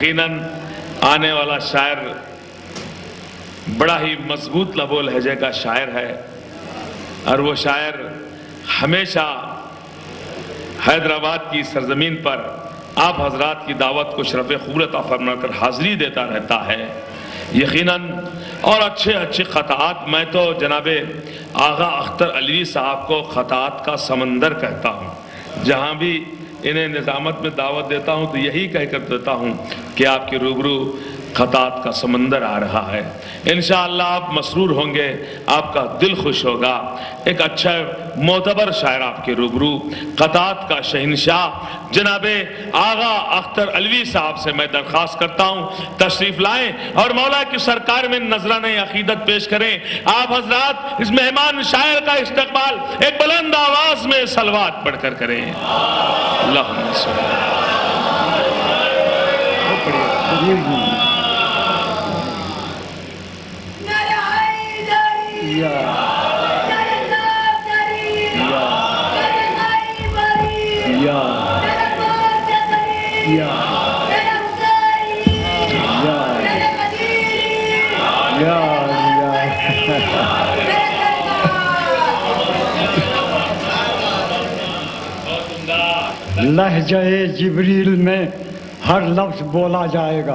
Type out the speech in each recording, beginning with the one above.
यकीनन आने वाला शायर बड़ा ही मजबूत लबो लहजे का शायर है और वो शायर हमेशा हैदराबाद की सरजमीन पर आप हजरात की दावत को शरफ़ ख़ुबूरत फरमाकर हाज़िरी देता रहता है यकीनन। और अच्छे अच्छे ख़ताआत, मैं तो जनाब आगा अख्तर अलवी साहब को ख़ताआत का समंदर कहता हूँ। जहाँ भी इन्हें निज़ामत में दावत देता हूँ तो यही कहकर देता हूँ कि आपके रूबरू ख़ताआत का समंदर आ रहा है। इंशाअल्लाह आप मसरूर होंगे, आपका दिल खुश होगा। एक अच्छा मोतबर शायर आपके रूबरू ख़ताआत का शहंशाह जनाबे आगा अख्तर अलवी साहब से मैं दरख्वास्त करता हूँ तशरीफ़ लाएं और मौला की सरकार में नजराने अकीदत पेश करें। आप हजरात इस मेहमान शायर का इस्तकबाल एक बुलंद आवाज में सलवात पढ़कर करें। अल्लाहुम्मा लहजे जिब्रील में हर लफ्ज बोला जाएगा।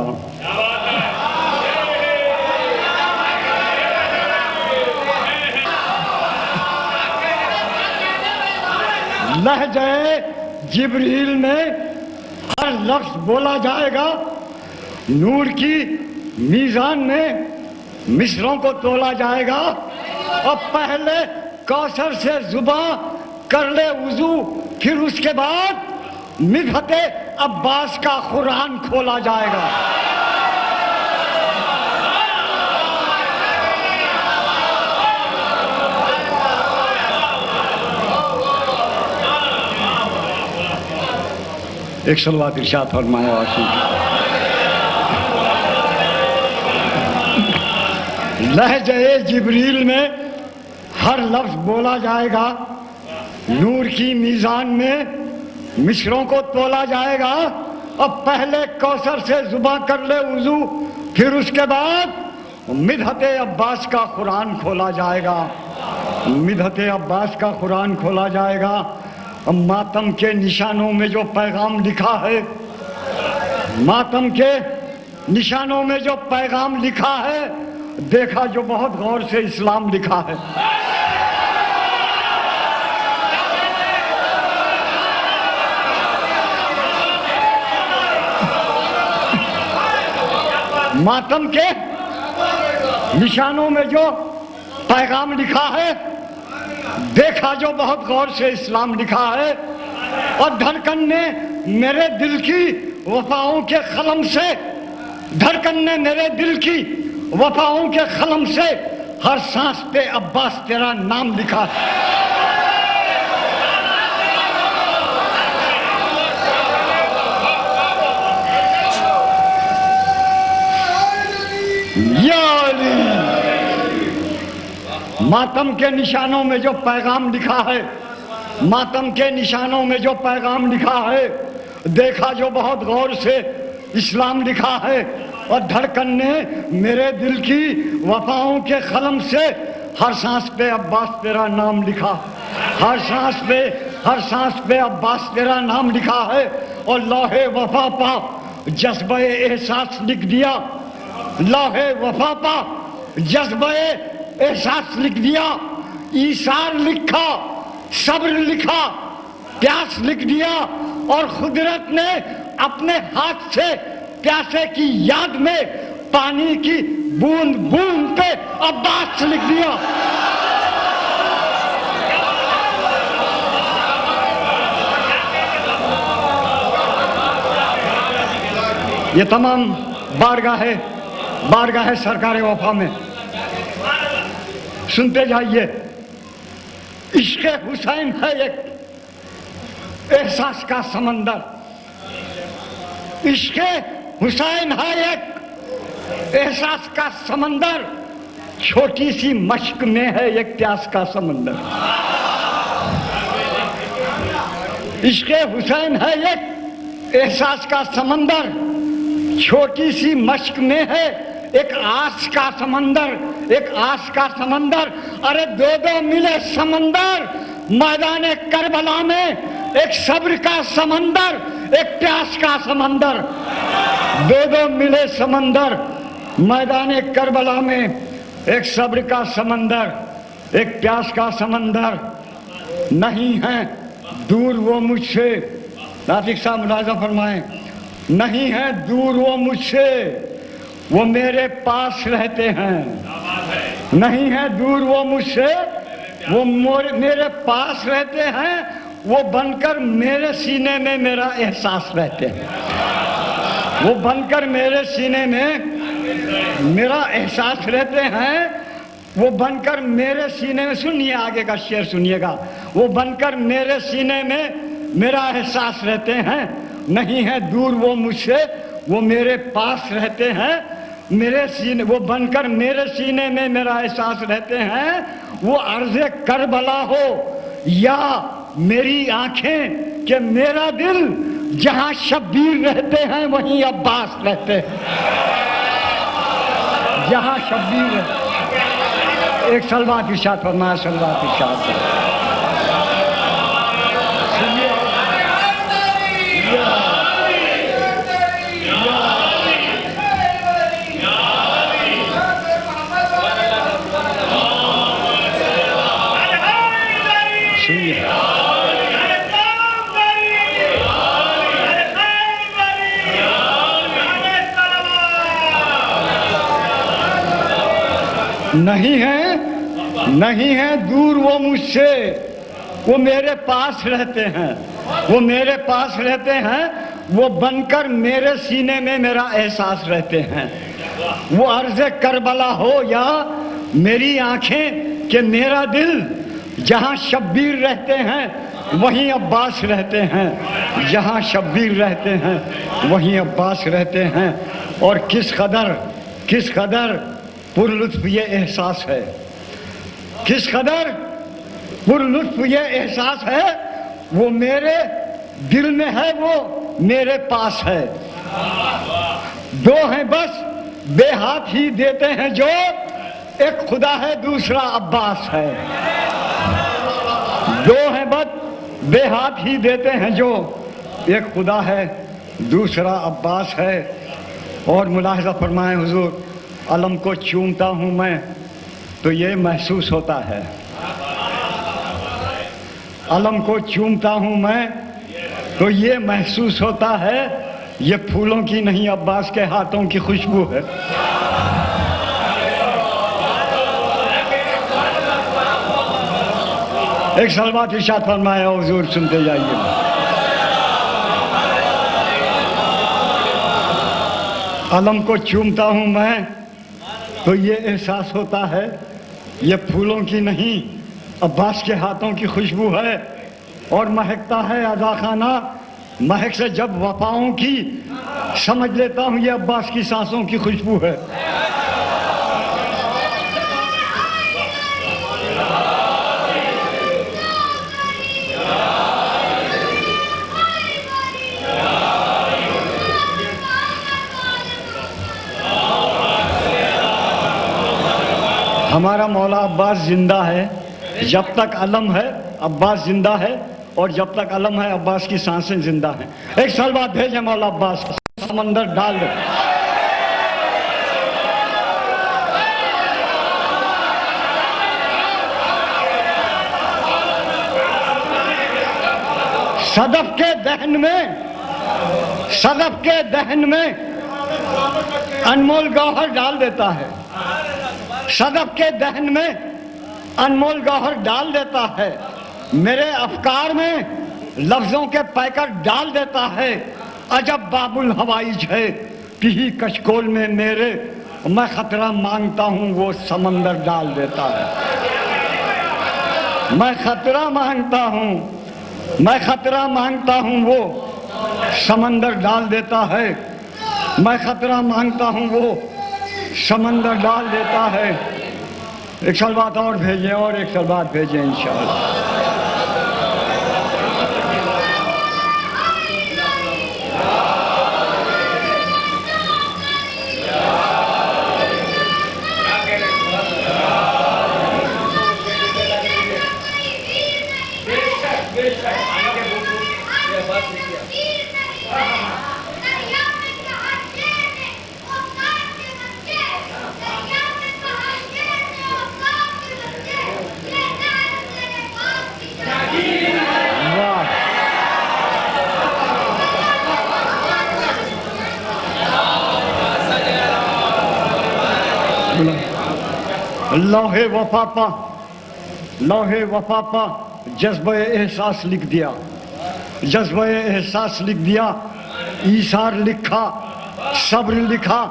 लहजे जिब्रील में हर लफ्ज बोला जाएगा। नूर की मीज़ान में मिसरों को तोला जाएगा। और पहले कौसर से जुबां कर ले वुजू, फिर उसके बाद मिदहते अब्बास का कुरान खोला जाएगा। एक सलवात इरशाद फरमाया वासी। लहजे जिब्रील में हर लफ्ज बोला जाएगा। नूर की मीज़ान में मिसरों को तोला जाएगा। अब पहले कौसर से जुबां कर ले वुजू, फिर उसके बाद मिदहते अब्बास का कुरान खोला जाएगा। मिदहते अब्बास का कुरान खोला जाएगा। अब मातम के निशानों में जो पैगाम लिखा है, मातम के निशानों में जो पैगाम लिखा है, देखा जो बहुत गौर से इस्लाम लिखा है। मातम के निशानों में जो पैगाम लिखा है, देखा जो बहुत गौर से इस्लाम लिखा है। और धड़कन ने मेरे दिल की वफाओं के कलम से, धड़कन ने मेरे दिल की वफाओं के कलम से हर सांस पे अब्बास तेरा नाम लिखा है। मातम के निशानों में जो पैगाम लिखा है, मातम के निशानों में जो पैगाम लिखा है, देखा जो बहुत गौर से इस्लाम लिखा है। और धड़कन ने मेरे दिल की वफाओं के कलम से हर सांस पे अब्बास तेरा नाम लिखा, हर सांस पे अब्बास तेरा नाम लिखा है। और लौहे वफा पा जज्बे एहसास लिख दिया, लौहे वफा पा जज्बे एहसास लिख दिया। ईसार लिखा, सब्र लिखा, प्यास लिख दिया। और खुदरत ने अपने हाथ से प्यासे की याद में पानी की बूंद बूंद पे अब्बास लिख दिया। ये तमाम बारगाह सरकार वफा में सुनते जाइए। इश्क़ हुसैन है एक एहसास का समंदर, इश्क़ हुसैन है एक एहसास का समंदर। छोटी सी मश्क में है एक प्यास का समंदर। इश्क़ हुसैन है एक एहसास का समंदर, छोटी सी मश्क में है एक आस का समंदर, एक आस का समंदर। अरे दो दो मिले समंदर मैदान करबला में, एक सब्र का समंदर, एक प्यास का समंदर। दो दो मिले समंदर मैदान करबला में, एक सब्र का समंदर, एक प्यास का समंदर। नहीं है दूर वो मुझसे, नातिक साहब मुलाजा फरमाएं, नहीं है दूर वो मुझसे, वो मेरे पास रहते हैं। नहीं है दूर वो मुझसे, वो मेरे पास रहते हैं। वो बनकर मेरे सीने में मेरा एहसास रहते हैं। वो बनकर मेरे सीने में मेरा एहसास रहते हैं। वो बनकर मेरे सीने में, सुनिए आगे का शेर सुनिएगा, वो बनकर मेरे सीने में मेरा एहसास रहते हैं। नहीं है दूर वो मुझसे, वो मेरे पास रहते हैं। मेरे सीने, वो बनकर मेरे सीने में मेरा एहसास रहते हैं। वो अर्ज़े करबला हो या मेरी आंखें कि मेरा दिल, जहां शब्बीर रहते हैं वहीं अब्बास रहते हैं। जहां शब्बीर है। एक सलवात इरशाद फरमाया, सलवात इरशाद। नहीं है, नहीं है दूर वो मुझसे, वो मेरे पास रहते हैं। वो मेरे पास रहते हैं। वो बनकर मेरे सीने में मेरा एहसास रहते हैं। वो अर्ज़े करबला हो या मेरी आंखें कि मेरा दिल, जहां शब्बीर रहते हैं वहीं अब्बास रहते हैं। जहां शब्बीर रहते हैं वहीं अब्बास रहते हैं। और किस कदर पुरलुत्फ ये एहसास है, किस कदर पुरलुत्फ ये एहसास है। वो मेरे दिल में है, वो मेरे पास है। दो हैं बस बेहाथ ही देते हैं जो, एक खुदा है दूसरा अब्बास है। दो हैं बस बेहाथ ही देते हैं जो, एक खुदा है दूसरा अब्बास है। और मुलाहिज़ा फरमाएं हुजूर, अलम को चूमता हूं मैं तो ये महसूस होता है। अलम को चूमता हूं मैं तो ये महसूस होता है, ये फूलों की नहीं अब्बास के हाथों की खुशबू है। एक सलवात इरशाद फरमाया हुजूर, सुनते जाइए। अलम को चूमता हूं मैं तो ये एहसास होता है, ये फूलों की नहीं अब्बास के हाथों की खुशबू है। और महकता है अज़ाखाना, महक से जब वफाओं की समझ लेता हूं ये अब्बास की सांसों की खुशबू है। हमारा मौला अब्बास जिंदा है, जब तक अलम है अब्बास जिंदा है, और जब तक अलम है अब्बास की सांसें जिंदा हैं। एक साल बाद भेजे मौला अब्बास, समंदर डाल दे। सदफ के दहन में, सदफ के दहन में अनमोल गौहर डाल देता है। सदफ के दहन में अनमोल गौहर डाल देता है। मेरे अफकार में लफ्जों के पैकर डाल देता है। अजब बाबुल हवाइज है पिही कशकोल में मेरे, मैं खतरा मांगता हूं वो समंदर डाल देता है। मैं खतरा मांगता हूं, मैं खतरा मांगता हूं वो समंदर डाल देता है। मैं खतरा मांगता हूं वो समंदर डाल देता है। एक सलवात और भेजें, और एक सलवात भेजें इंशाअल्लाह। लौहे वफा पा जज्बे एहसास लिख दिया, जज्बे एहसास लिख दिया, ईसार लिखा, सब्र लिखा,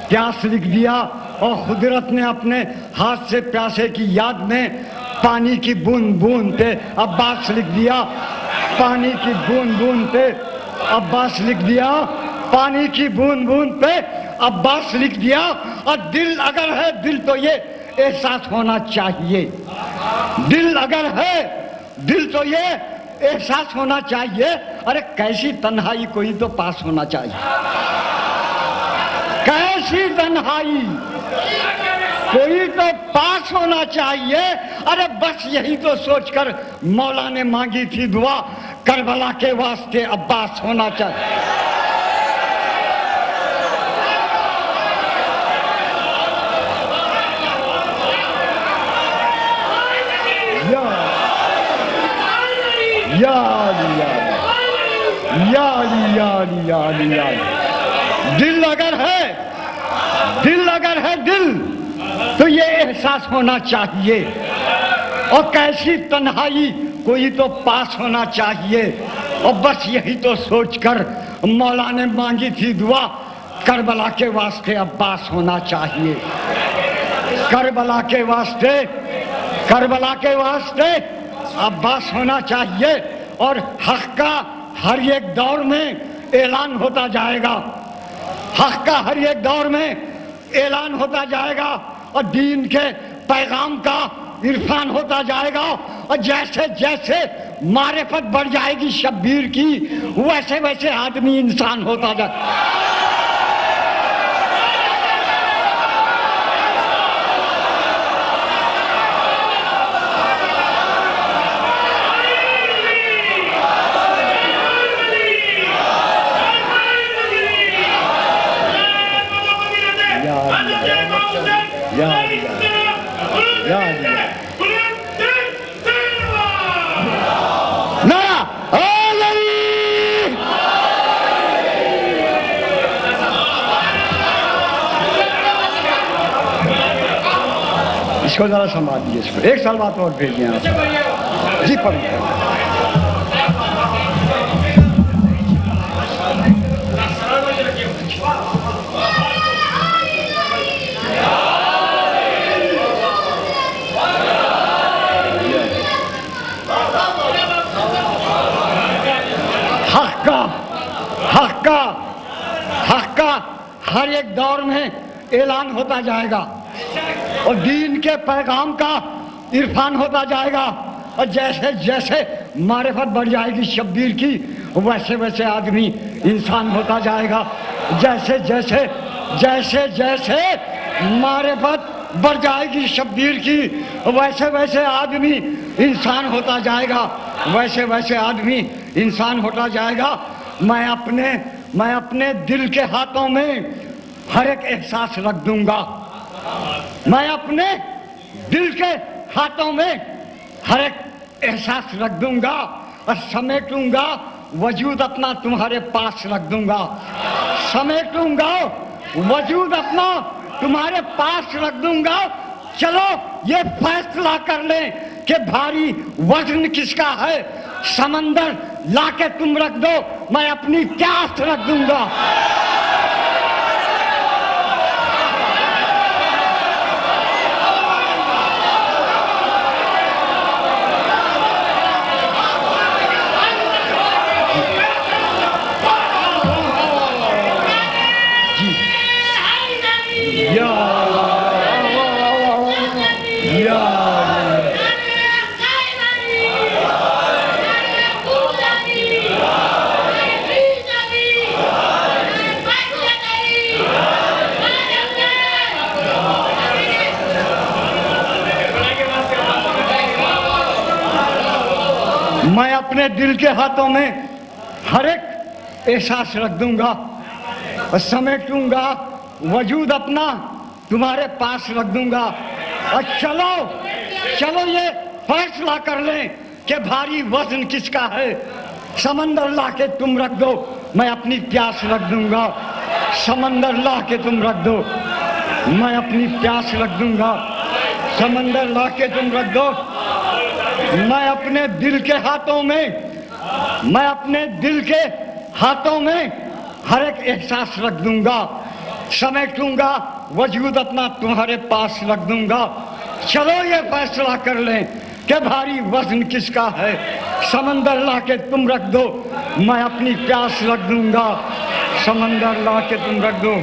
प्यास लिख दिया। और कुदरत ने अपने हाथ से प्यासे की याद में पानी की बूंद बूंद पे अब्बास लिख दिया, पानी की बूंद बूंद पे अब्बास लिख दिया, पानी की बूंद बूंद पे अब्बास लिख दिया। और दिल अगर है, दिल तो ये एहसास होना चाहिए, दिल अगर है, दिल तो ये एहसास होना चाहिए। अरे कैसी तन्हाई, कोई तो पास होना चाहिए, कैसी तन्हाई, कोई तो पास होना चाहिए। अरे बस यही तो सोचकर मौला ने मांगी थी दुआ, करबला के वास्ते अब्बास होना चाहिए। दिल अगर है, दिल अगर है, दिल तो ये एहसास होना चाहिए। और कैसी तन्हाई, कोई तो पास होना चाहिए। और बस यही तो सोचकर मौला ने मांगी थी दुआ, करबला के वास्ते अब्बास होना चाहिए, करबला के वास्ते, करबला के वास्ते अब्बास होना चाहिए। और हक का हर एक दौर में ऐलान होता जाएगा, हक का हर एक दौर में ऐलान होता जाएगा। और दीन के पैगाम का इरफान होता जाएगा। और जैसे जैसे मारिफत बढ़ जाएगी शब्बीर की, वैसे वैसे आदमी इंसान होता जाएगा। इसको जरा संभाल दीजिए, इसको एक साल बाद और भेज दिया जी। पर हक का हर एक दौर में ऐलान होता जाएगा। और दीन के पैगाम का इरफान होता जाएगा। और जैसे जैसे मारिफत बढ़ जाएगी शब्बीर की, वैसे वैसे आदमी इंसान होता जाएगा। जैसे जैसे जैसे जैसे मारिफत बढ़ जाएगी शब्बीर की, वैसे वैसे आदमी इंसान होता जाएगा, वैसे वैसे आदमी इंसान होता जाएगा। मैं अपने दिल के हाथों में हर एक एहसास रख दूंगा, मैं अपने दिल के हाथों में हर एक एहसास रख दूंगा। और समेटूंगा वजूद अपना तुम्हारे पास रख दूंगा, समेटूंगा वजूद अपना तुम्हारे पास रख दूंगा। चलो ये फैसला कर लें कि भारी वजन किसका है, समंदर लाके तुम रख दो, मैं अपनी प्यास रख दूंगा। मैं अपने दिल के हाथों में हर एक एहसास रख दूंगा और समेटूंगा वजूद अपना तुम्हारे पास रख दूंगा। और चलो चलो ये फैसला कर लें कि भारी वजन किसका है, समंदर ला के तुम रख दो, मैं अपनी प्यास रख दूंगा। समंदर ला के तुम रख दो, मैं अपनी प्यास रख दूंगा, समंदर ला के तुम रख दो। मैं अपने दिल के हाथों में, मैं अपने दिल के हाथों में हर एक एहसास रख दूंगा, समेटूंगा वजूद अपना तुम्हारे पास रख दूंगा। चलो ये फैसला कर लें कि भारी वजन किसका है, समंदर ला के तुम रख दो, मैं अपनी प्यास रख दूंगा, समंदर ला के तुम रख दो।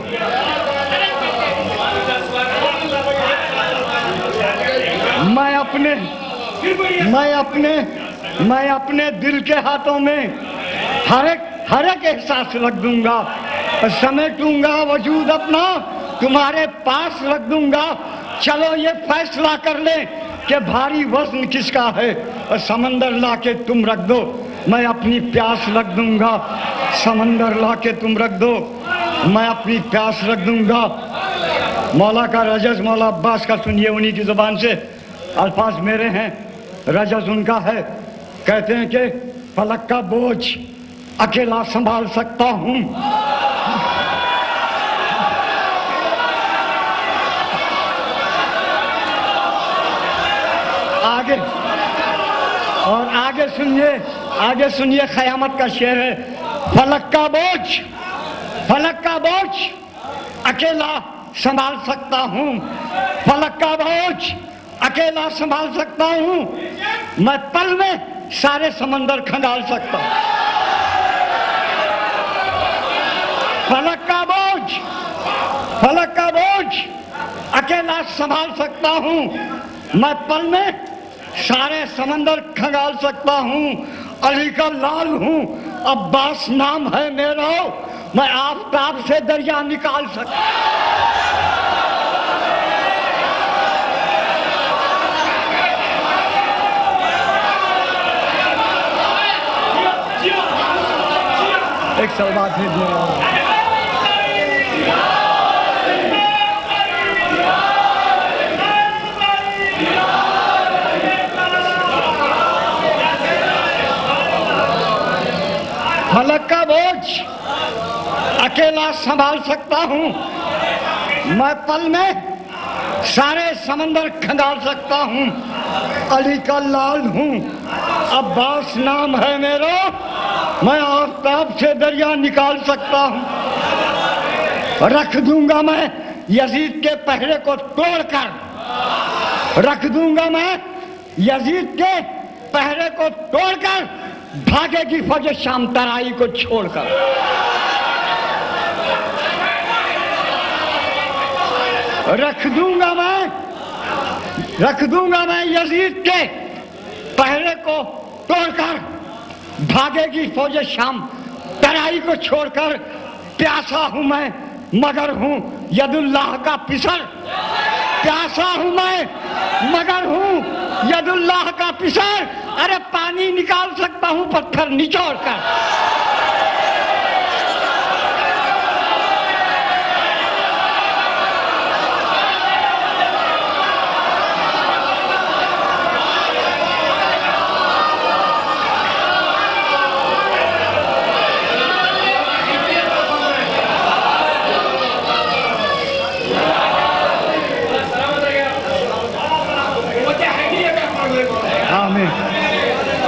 मैं अपने दिल के हाथों में हर एक एहसास रख दूंगा, समेटूंगा वजूद अपना तुम्हारे पास रख दूंगा। चलो ये फैसला कर ले कि भारी वजन किसका है, और समंदर ला के तुम रख दो, मैं अपनी प्यास रख दूंगा, समंदर ला के तुम रख दो, मैं अपनी प्यास रख दूंगा। मौला का रजस मौला अब्बास का सुनिए, उन्हीं की जुबान से अल्फाज मेरे हैं, रजस उनका है। कहते हैं कि फलक का बोझ अकेला संभाल सकता हूं, आगे सुनिए क़यामत का शेर है। फलक का बोझ अकेला संभाल सकता हूं, फलक का बोझ अकेला संभाल सकता हूं, मैं पल में सारे समंदर खंगाल सकता हूं। फलक का बोझ अकेला संभाल सकता हूं, मैं पल में सारे समंदर खंगाल सकता हूं। अली का लाल हूं, अब्बास नाम है मेरा, मैं आफताब से दरिया निकाल सकता। एक सवाल है फलक का बोझ अकेला संभाल सकता हूं, मैं पल में सारे समंदर खंगाल सकता हूं। अली का लाल हूं, अब्बास नाम है मेरा, मैं आफताब से दरिया निकाल सकता हूं। रख दूंगा मैं यजीद के पहरे को तोड़कर, रख दूंगा मैं यजीद के पहरे को तोड़कर, भागेगी फौज शाम तराई को छोड़कर। रख दूंगा मैं यजीद के पहरे को तोड़कर, भागेगी फौज शाम तराई को छोड़कर। प्यासा हूं मैं मगर हूं यदुल्लाह का पिसर, प्यासा हूं मैं मगर हूं यदुल्लाह का पिसर। अरे पानी निकाल सकता हूं पत्थर निचोड़ कर।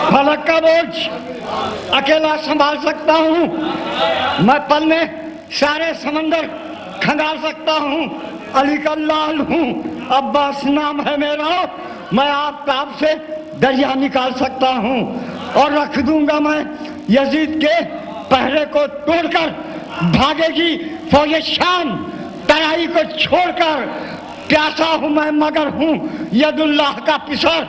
फलक का बोझ अकेला संभाल सकता हूं, मैं पल में सारे समंदर खंगाल सकता हूं। अली का लाल हूं, अब्बास नाम है मेरा, मैं आफताब से दरिया निकाल सकता हूं। और रख दूंगा मैं यजीद के पहरे को तोड़कर, भागेगी फौज शाम तराई को छोड़कर। प्यासा हूं मैं मगर हूं यदुल्लाह का पिसर,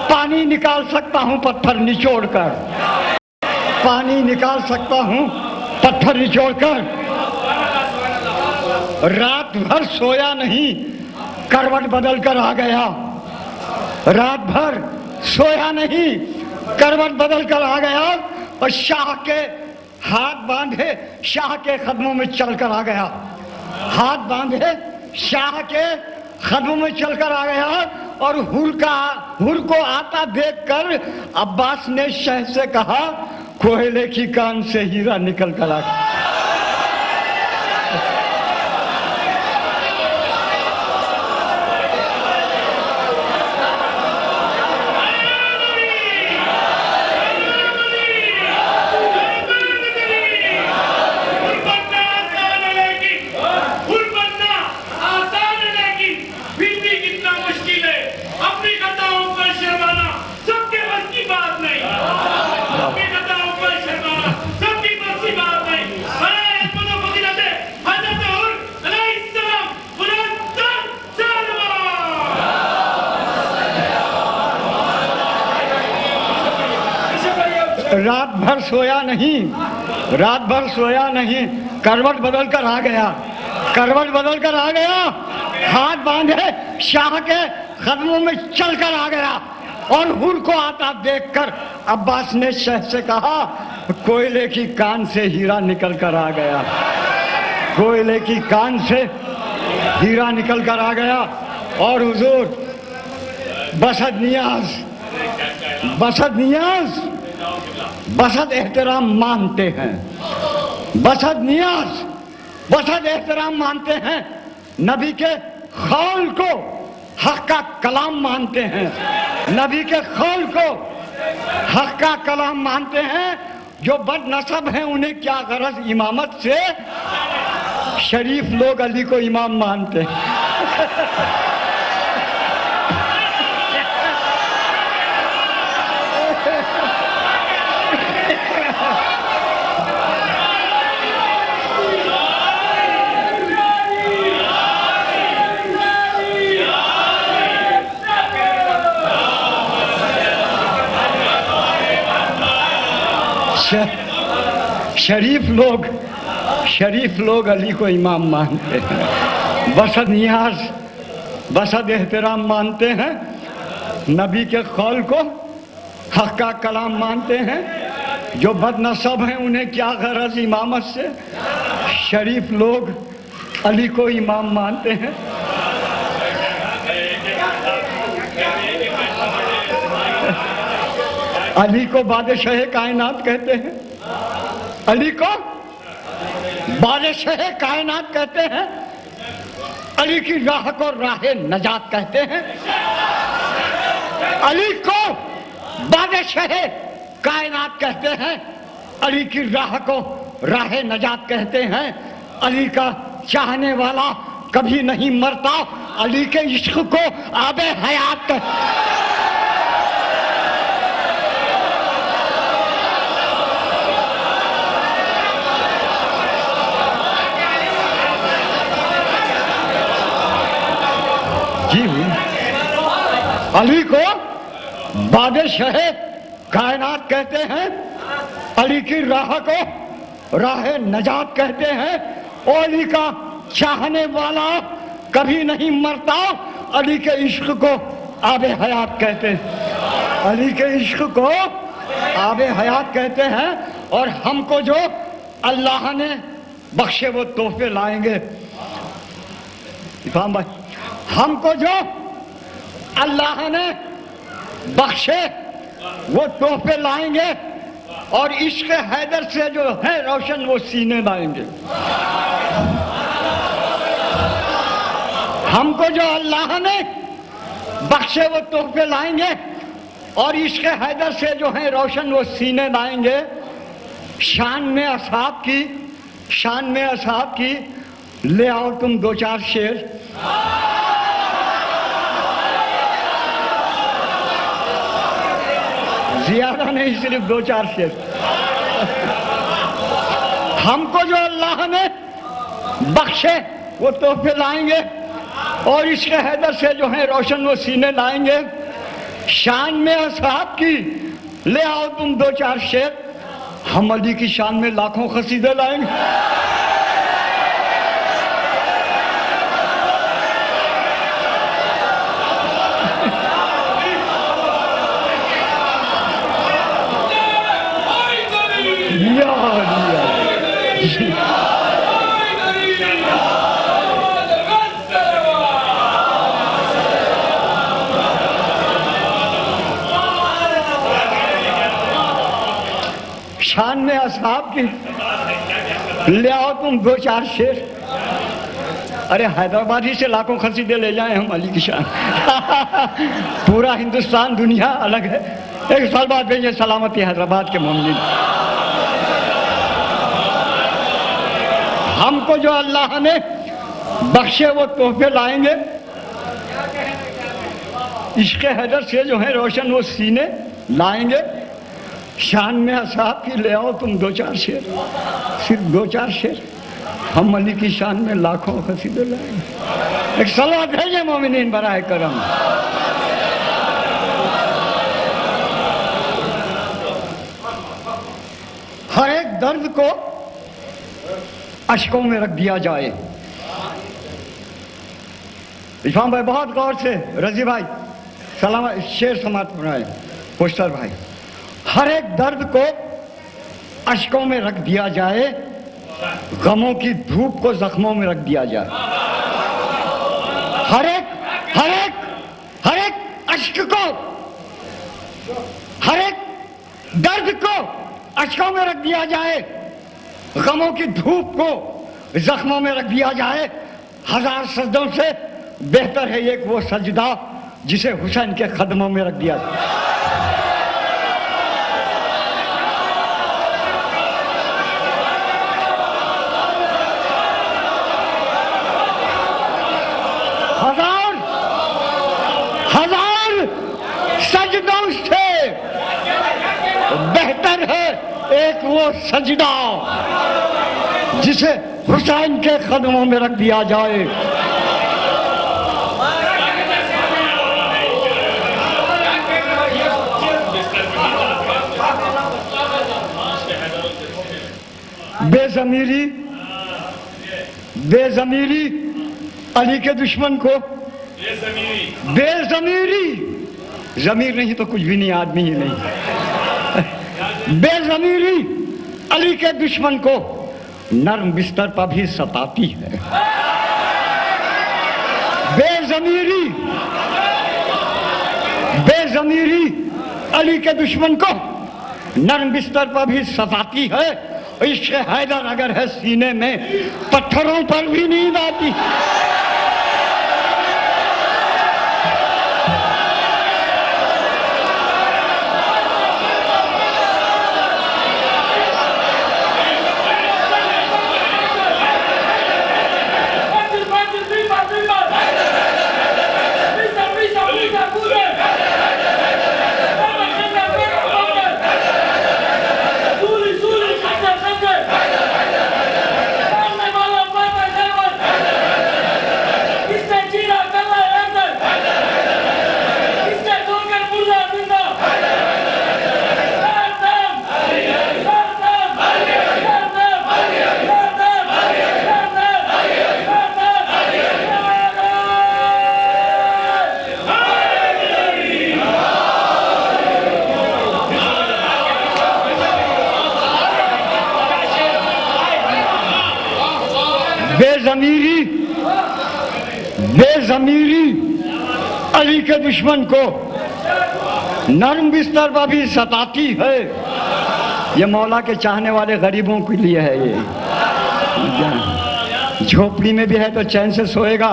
पानी निकाल सकता हूं पत्थर निचोड़कर, पानी निकाल सकता हूं पत्थर निचोड़कर। रात भर सोया नहीं, करवट बदल कर आ गया, रात भर सोया नहीं, करवट बदल कर आ गया। और शाह के हाथ बांधे शाह के कदमों में चलकर आ गया, हाथ बांधे शाह के कदमों में चलकर आ गया। और हुर को आता देखकर अब्बास ने शह से कहा, कोयले की कान से हीरा निकल कर आ गया। रात भर सोया नहीं, रात भर सोया नहीं, करवट बदल कर आ गया, करवट बदल कर आ गया, हाथ बांधे शाह के कदमों में चल कर आ गया और हुर को आता देखकर अब्बास ने शाह से कहा, कोयले की कान से हीरा निकल कर आ गया, कोयले की कान से हीरा निकल कर आ गया। और हुजूर बसद नियाज, बसद नियाज, बसद एहतराम मानते हैं, बसद नियाज, बसद एहतराम मानते हैं, नबी के खौल को हक का कलाम मानते हैं, नबी के खौल को हक का कलाम मानते हैं। जो बदनसब हैं उन्हें क्या गरज इमामत से, शरीफ लोग अली को इमाम मानते हैं। शरीफ लोग अली को इमाम मानते हैं, बसद नियाज, बसद एहतराम मानते हैं, नबी के कौल को हक का कलाम मानते हैं। जो बदनसब हैं उन्हें क्या गरज इमामत से, शरीफ लोग अली को इमाम मानते हैं। अली को बादशाह कायनात कहते हैं, अली को बादशाह कायनात कहते हैं, अली की राह को राह नजात कहते हैं, अली को बादशाह कायनात कहते हैं, अली की राह को राह नजात कहते हैं। अली का चाहने वाला कभी नहीं मरता, अली के इश्क को आबे हयात कहते हैं। अली को बादशाह कायनात कहते हैं, अली की राह को राह नजात कहते हैं, और अली का चाहने वाला कभी नहीं मरता, अली के इश्क को आबे हयात कहते हैं, अली के इश्क को आबे हयात कहते हैं। और हमको जो अल्लाह ने बख्शे वो तोहफे लाएंगे, इमाम भाई, हमको जो अल्लाह ने बख्शे वो तोहफे लाएंगे, और इश्क हैदर से जो है रोशन वो सीने लाएंगे। हमको जो अल्लाह ने बख्शे वो तोहफे लाएंगे, और इश्क हैदर से जो है रोशन वो सीने लाएंगे। शान में असहाब की, शान में असहाब की ले आओ तुम दो चार शेर। ज्यादा नहीं, सिर्फ दो चार शेर। हमको जो अल्लाह ने बख्शे वो तोहफे लाएंगे, और इश्क हैदर से जो है रोशन वो सीने लाएंगे। शान में असहाब की ले आओ तुम दो चार शेर, हम अली की शान में लाखों कसीदे लाएंगे। शान में असहाब की ले आओ तुम दो चार शेर। अरे हैदराबाद ही से लाखों कसीदे ले जाएं हम अली की शान। पूरा हिंदुस्तान दुनिया अलग है। एक साल बाद भेजिए सलामती हैदराबाद के मोमिन। हमको जो अल्लाह ने बख्शे वो तोहफे लाएंगे, इश्क हैदर से जो है रोशन वो सीने लाएंगे। शान में असहाब की ले आओ तुम दो चार शेर, सिर्फ दो चार शेर, हम अली की शान में लाखों कसीदे लाएंगे। एक सलावत भेजे मोमिनीन बराए करम। दर्द को अश्कों में रख दिया जाए। इमाम भाई बहुत गौर से, रजी भाई सलाम, शेर समाप्त बनाए, पोस्टर भाई, हर एक दर्द को अश्कों में रख दिया जाए, गमों की धूप को जख्मों में रख दिया जाए। हर एक अश्क को, हर एक दर्द को अश्कों में रख दिया जाए, गमों की धूप को जख्मों में रख दिया जाए। हजार सजदों से बेहतर है एक वो सजदा जिसे हुसैन के कदमों में रख दिया जाए। हजार सजदों से बेहतर है एक वो सजदा जिसे हुसैन के कदमों में रख दिया जाए। बेज़मीरी अली के दुश्मन को, बेज़मीरी, ज़मीर नहीं तो कुछ भी नहीं, आदमी ही नहीं, बेज़मीरी अली के दुश्मन को नर्म बिस्तर पर भी सताती है। बेज़मीरी अली के दुश्मन को नर्म बिस्तर पर भी सताती है। इश्क़ हैदर अगर है सीने में, पत्थरों पर भी नींद आती। बेज़मीरी अली के दुश्मन को नर्म बिस्तर पर भी सताती है। ये मौला के चाहने वाले गरीबों के लिए है। ये झोपड़ी में भी है तो चैन से सोएगा,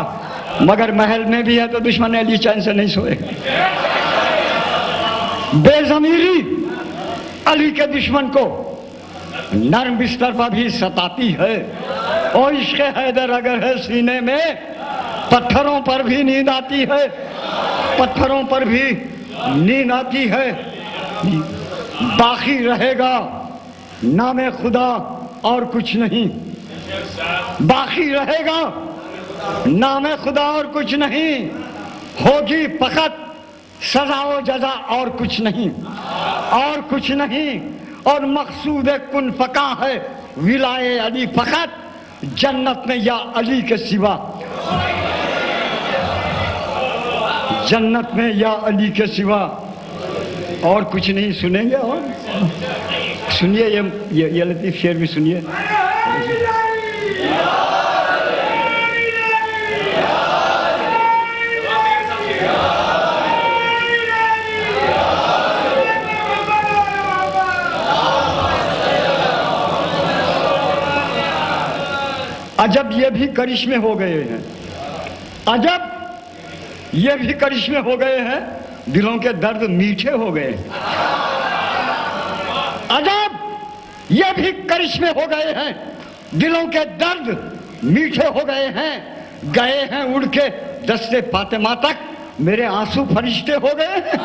मगर महल में भी है तो दुश्मन अली चैन से नहीं सोएगा। बेज़मीरी अली के दुश्मन को नर्म बिस्तर पर भी सताती है। और इश्क़ हैदर अगर है सीने में, पत्थरों पर भी नींद आती है, पत्थरों पर भी नींद आती है। बाकी रहेगा नामे खुदा और कुछ नहीं, बाकी रहेगा नामे खुदा और कुछ नहीं। होगी फकत सजा व जजा और कुछ नहीं, और कुछ नहीं। और मकसूद कुन फका है विलाए अली फकत, जन्नत में या अली के सिवा, जन्नत में या अली के सिवा और कुछ नहीं। सुनेंगे और सुनिए ये लतीफ शेर भी सुनिए। अजब ये भी करिश्मे हो गए हैं, अजब ये भी करिश्मे हो गए हैं, दिलों के दर्द मीठे हो गए। अजब ये भी करिश्मे हो गए हैं, दिलों के दर्द मीठे हो गए हैं। गए हैं उड़ के दस्ते फातिमा तक, मेरे आंसू फरिश्ते हो गए हैं।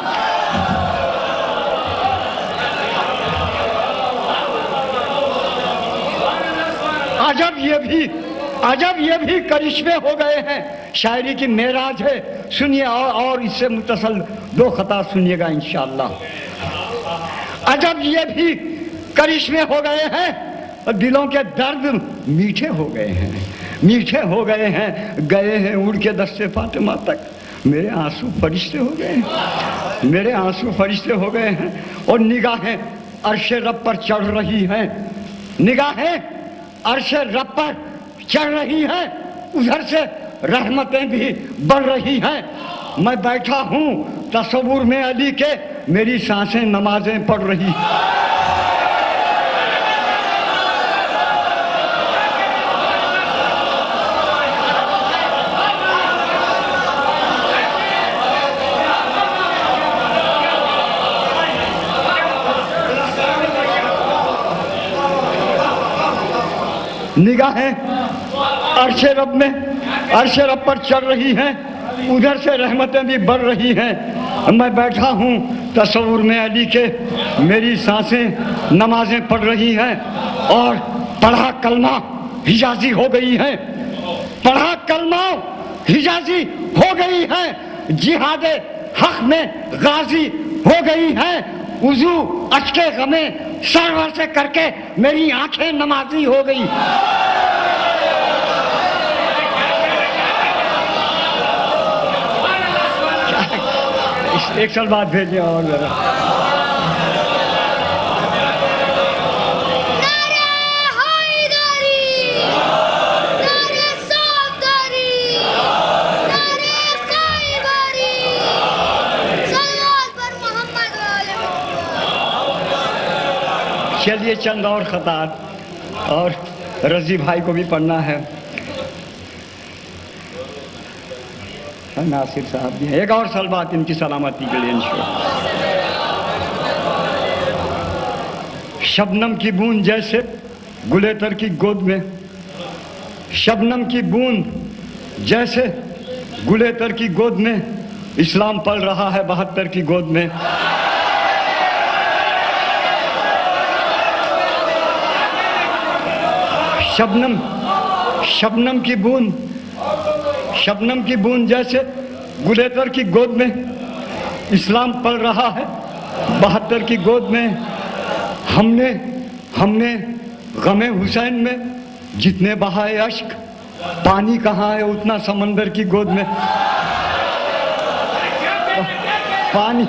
अजब ये भी करिश्मे हो गए हैं। शायरी की मेराज है, सुनिए और इससे मुतसल दो खता सुनिएगा इंशाअल्लाह। अजब ये भी करिश्मे हो गए हैं, और दिलों के दर्द मीठे हो गए हैं, मीठे हो गए हैं, गए हैं उड़ के दस्ते फातिमा तक। मेरे आंसू फरिश्ते हो गए हैं, मेरे आंसू फरिश्ते हो गए हैं। और निगाहें अर्शे रब पर चढ़ रही हैं, निगाहें अर्शे रब पर चढ़ रही हैं, उधर से रहमतें भी बढ़ रही हैं। मैं बैठा हूँ तस्वुर में अली के, मेरी सांसें नमाजें पढ़ रही। निगाहें अर्शे रब में, अर्शे रब पर चढ़ रही हैं, उधर से रहमतें भी बढ़ रही हैं। मैं बैठा हूँ तस्वुर में अली के, मेरी सांसें नमाजें पढ़ रही हैं। और पढ़ा कलमा हिजाजी हो गई है, पढ़ा कलमा हिजाजी हो गई है, जिहादे हक में गाजी हो गई है। उजू अचके गमे सरवर से करके मेरी आंखें नमाजी हो गई। एक साल बाद भेजिए और जरा। चलिए चंद और खतात और रजी भाई को भी पढ़ना है। नासिर साहब भी एक और सलवात इनकी सलामती के लिए इंशाअल्लाह। शबनम की बूंद जैसे गुलेतर की गोद में, शबनम की बूंद जैसे गुलेतर की गोद में, इस्लाम पल रहा है 72 की गोद में। शबनम, शबनम की बूंद, शबनम की बूंद जैसे गुलेतर की गोद में, इस्लाम पल रहा है 72 की गोद में। हमने हमने गमे हुसैन में जितने बहाए अश्क, पानी कहाँ है उतना समंदर की गोद में। पानी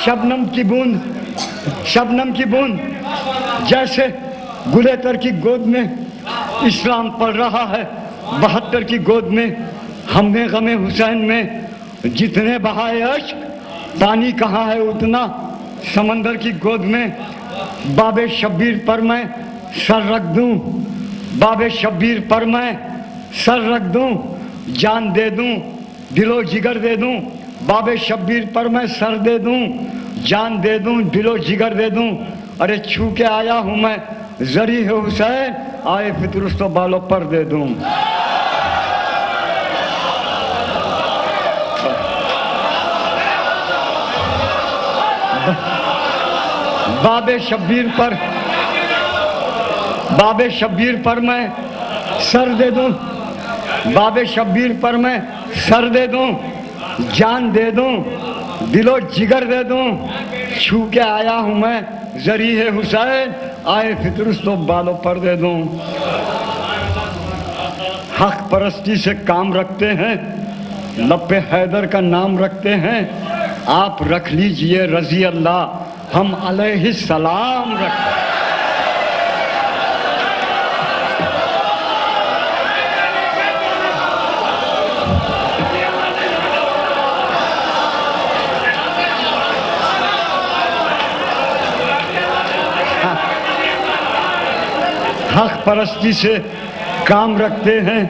शबनम की बूंद, शबनम की बूंद जैसे गुलेतर की गोद में, इस्लाम पढ़ रहा है 72 की गोद में। हमने गमे हुसैन में जितने बहाए अश्क, पानी कहाँ है उतना समंदर की गोद में। बाबे शब्बीर पर मैं सर रख दूं, बाबे शब्बीर पर मैं सर रख दूं, जान दे दूं, दिलो जिगर दे दूं। बाबे शब्बीर पर मैं सर दे दूं, जान दे दूं, दिलो जिगर दे दूं। अरे छू के आया हूं मैं जरी है हुसैन, आए फितरुस तो बालों पर दे दूं। बाबे शब्बीर पर, बाबे शब्बीर पर मैं सर दे दूं, बाबे शब्बीर पर मैं सर दे दूं, जान दे दूं, दिलो जिगर दे दूं। छू के आया हूं मैं जरी है हुसैन, आए फितरुस तो बालों पर दे दूं। हक परस्ती से काम रखते हैं, लब पे हैदर का नाम रखते हैं। आप रख लीजिए रजी अल्लाह, हम अलैहि सलाम रखते हैं। हक परस्ती से काम रखते हैं,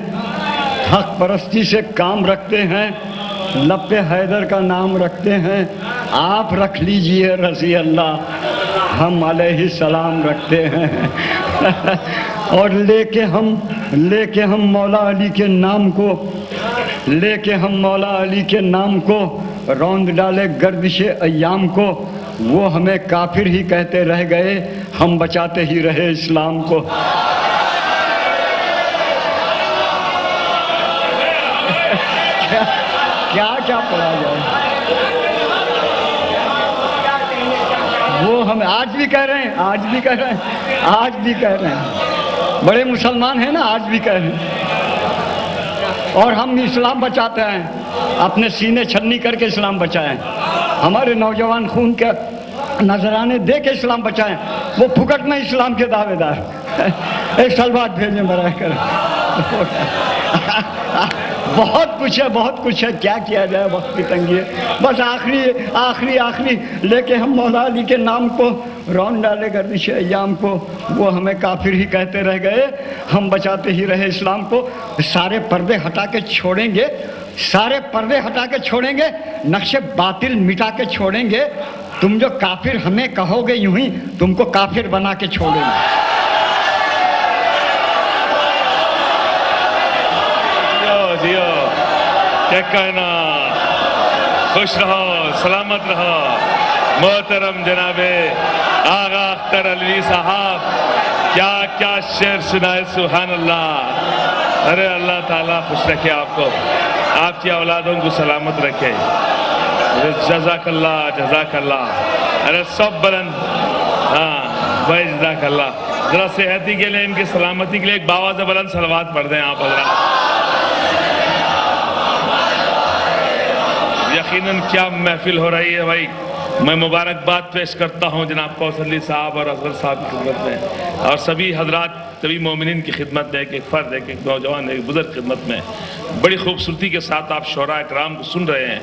हक परस्ती से काम रखते हैं, लब पे हैदर का नाम रखते हैं। आप रख लीजिए रज़ी अल्लाह, हम अलैहि सलाम रखते हैं। और लेके हम मौला अली के नाम को, लेके हम मौला अली के नाम को रौंद डाले गर्दिशे अय्याम को। वो हमें काफिर ही कहते रह गए, हम बचाते ही रहे इस्लाम को। क्या क्या पढ़ा जाए। वो हम आज भी कह रहे हैं, आज भी कह रहे हैं, आज भी कह रहे हैं। बड़े मुसलमान हैं ना, आज भी कह रहे हैं। और हम इस्लाम बचाते हैं, अपने सीने छन्नी करके इस्लाम बचाएं। हमारे नौजवान खून के नजराने दे के इस्लाम बचाएं। वो फुकट में इस्लाम के दावेदार। एक साल बाद भेजें बरा कर। बहुत कुछ है, बहुत कुछ है, क्या किया जाए, वक्त की तंगी है। बस आखिरी लेके हम मौला अली के नाम को रौन डाले गर्दिश अय्याम को। वो हमें काफिर ही कहते रह गए, हम बचाते ही रहे इस्लाम को। सारे पर्दे हटा के छोड़ेंगे, सारे पर्दे हटा के छोड़ेंगे, नक्शे बातिल मिटा के छोड़ेंगे। तुम जो काफिर हमें कहोगे, यूं ही तुमको काफिर बना के छोड़ेंगे। जियो, क्या कहना, खुश रहो, सलामत रहो। मोहतरम जनाबे आगा अख्तर अली साहब, क्या क्या शेर सुनाए, सुभान अल्लाह। अरे अल्लाह ताला खुश रखे आपको, आपकी औलादों को सलामत रखे। जज़ाकल्लाह, जज़ाकल्लाह। अरे सब बुलंद, हाँ भाई जज़ाकल्लाह। जरा सेहती के लिए, इनकी सलामती के लिए एक बावाज़ बुलंद सलवात पढ़ दें आप हज़रात। यकीनन क्या महफिल हो रही है भाई। मैं मुबारकबाद पेश करता हूँ जनाब कौसली साहब और असगर साहब की खिदमत में, और सभी हजरात, सभी मोमिनीन की खिदमत में। एक फ़र्द, एक नौजवान, एक बुजुर्ग खिदमत में। बड़ी खूबसूरती के साथ आप शोरा इकराम को सुन रहे हैं।